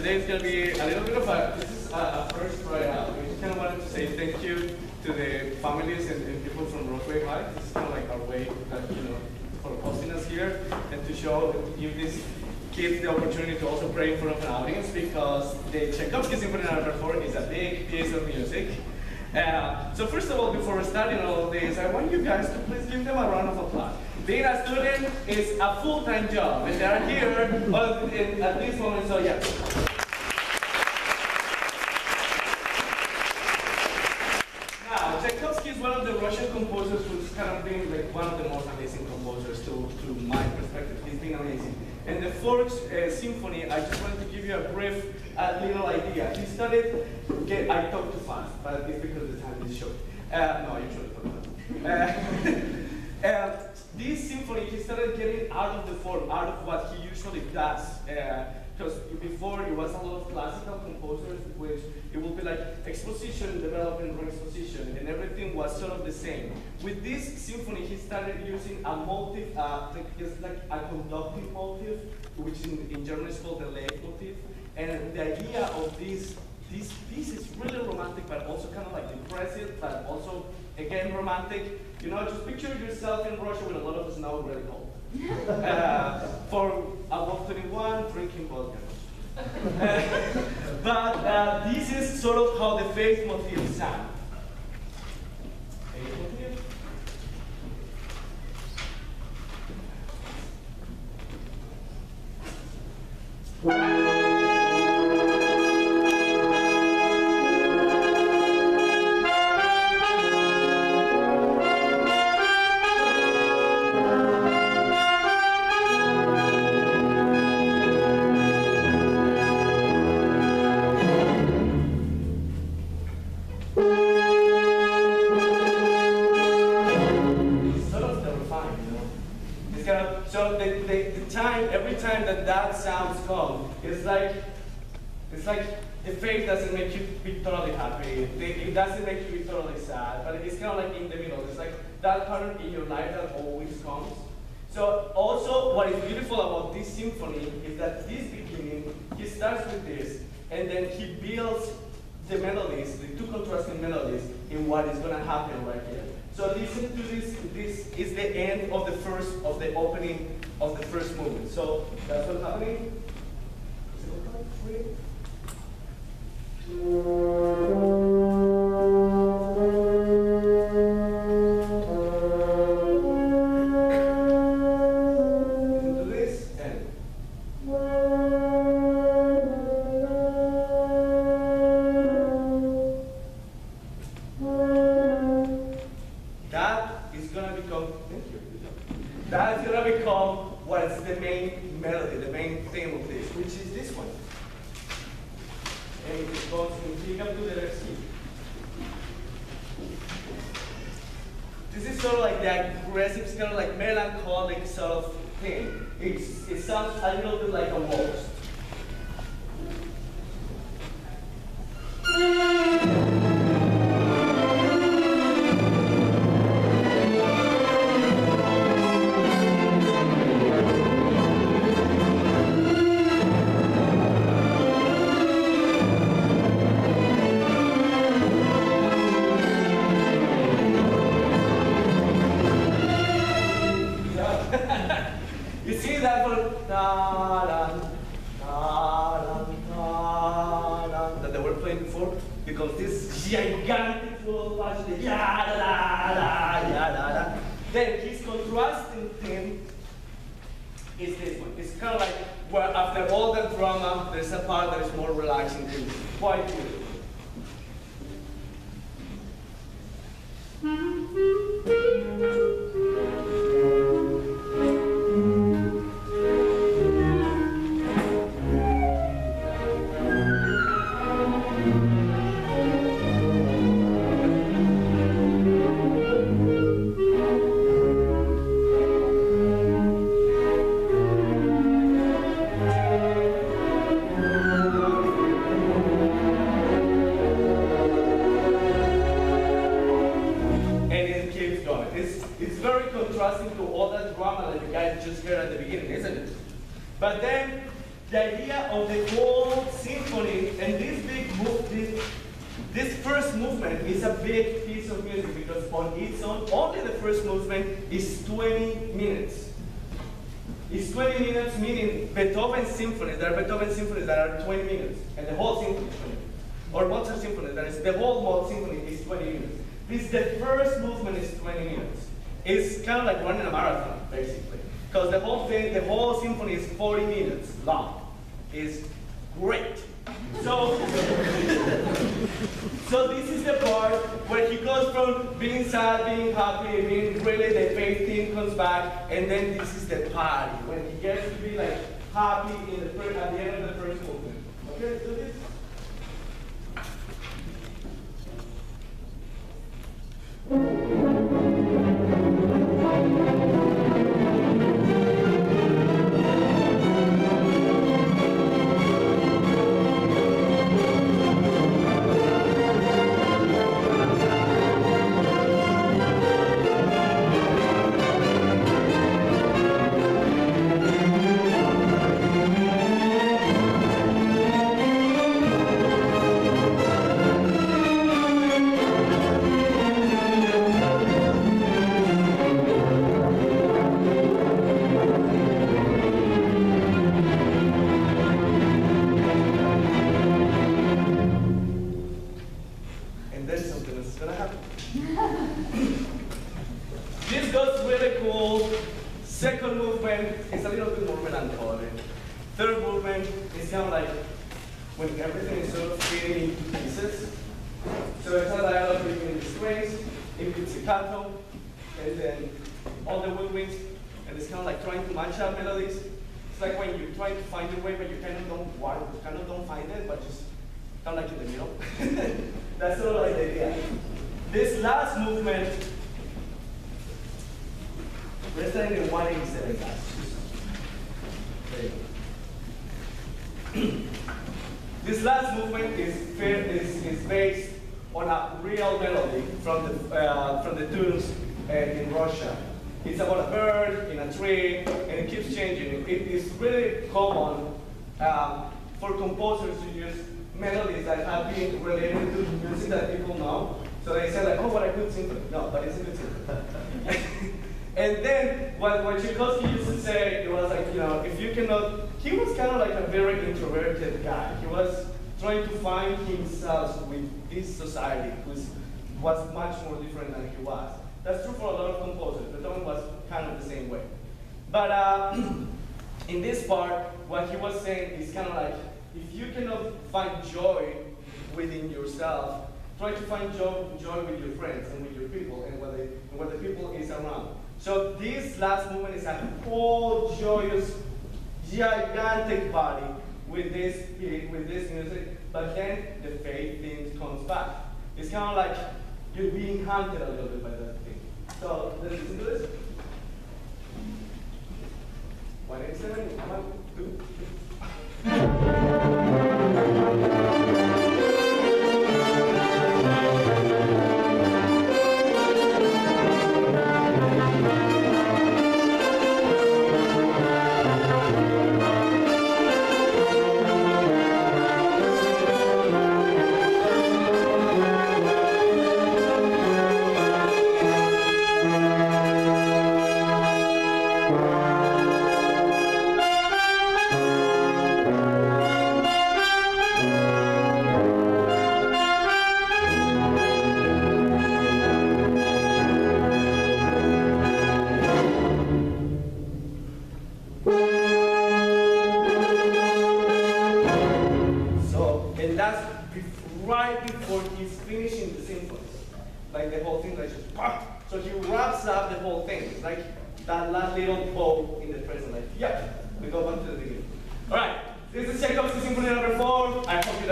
today is going to be a little bit of this is a first tryout. We just kind of wanted to say thank you to the families and people from Roseway Heights. This is kind of like our way, for hosting us here and to show, give these kids the opportunity to also play in front of an audience, because the Tchaikovsky Symphony No. is a big piece of music. So first of all, before starting all of this, I want you guys to please give them a round of applause. Being a student is a full-time job, and they are here at this moment, so yeah. Now, Tchaikovsky is one of the Russian composers who's kind of been like one of the most amazing composers to my perspective. He's been amazing. And the fourth symphony, I just wanted to give you a brief little idea. He started, I talk too fast, but it's because the time is short. No, you should talk fast. This symphony, he started getting out of the form, out of what he usually does. Because before, it was a lot of classical composers, which it would be like exposition, development, re-exposition, and everything was sort of the same. With this symphony, he started using a motif, just like a conducting motif, which in German is called the leitmotif. And the idea of this piece is really romantic, but also kind of like impressive, but also, again, romantic. You know, just picture yourself in Russia with a lot of snow really cold. For above 21, drinking vodka. But this is sort of how the faith motif sounds. That sounds come, it's like the faith doesn't make you be totally happy. It doesn't make you be totally sad, but it's kind of like in the middle. It's like that pattern in your life that always comes. So also, what is beautiful about this symphony is that this beginning, he starts with this, and then he builds the melodies, the two contrasting melodies, in what is going to happen right here. So listen to this. This is the end of the opening of the first movement. So that's what's happening. Listen to this and. That is going to become what's the main melody, the main theme of this, which is this one. And it goes from C up to the left C. This is sort of like the aggressive, it's kind of like melancholic sort of thing. It sounds a little bit like a waltz. You see that one? That they were playing before? Because this gigantic full patch, then his contrasting theme is this one. It's kind of like where after all the drama, there's a part that is more relaxing to quite beautiful. Contrasting to all that drama that you guys just heard at the beginning, isn't it? But then the idea of the whole symphony movement is a big piece of music because on its own, only the first movement is 20 minutes. It's 20 minutes, meaning Beethoven symphonies. There are Beethoven symphonies that are 20 minutes, and the whole symphony is 20 minutes. Or Mozart symphony, that is, the whole symphony is 20 minutes. The first movement is 20 minutes. It's kind of like running a marathon, basically. Because the whole thing, the whole symphony is 40 minutes long. It's great. So this is the part where he goes from being sad, being happy, being really, the faith thing comes back, and then this is the party, when he gets to be like happy at the end of the first movement. Okay, let's do this. This goes really cool. Second movement is a little bit more melancholic. Third movement is kind of like when everything is sort of fitting into pieces. So it's a dialogue between the strings, in pizzicato, and then all the woodwinds, and it's kind of like trying to match up melodies. It's like when you try to find your way, but you kind of don't find it, but just kind of like in the middle. That's sort of like the idea. This last movement, we're starting in 187 guys. There you go. This last movement is based on a real melody from the tunes in Russia. It's about a bird in a tree, and it keeps changing. It is really common for composers to use melodies that have been related to music that people know. So they say like, oh, what a good symphony. No, but it's a good symphony. And then what Tchaikovsky used to say, it was like, you know, if you cannot, he was kind of like a very introverted guy. He was trying to find himself with this society, which was much more different than he was. That's true for a lot of composers. Beethoven was kind of the same way. But in this part, what he was saying is kind of like, if you cannot find joy within yourself, try to find joy with your friends and with your people and what the people is around. So this last movement is a whole joyous, gigantic body with this music, but then the faith thing comes back. It's kind of like you're being hunted a little bit by that thing. So let's listen to this. 187, 1, 2, 3. Right before he's finishing the symphony, like the whole thing, like just pop. So he wraps up the whole thing. It's like that last little bow in the present, like, yeah, we go back to the beginning. All right, this is Tchaikovsky Symphony No. 4. I hope you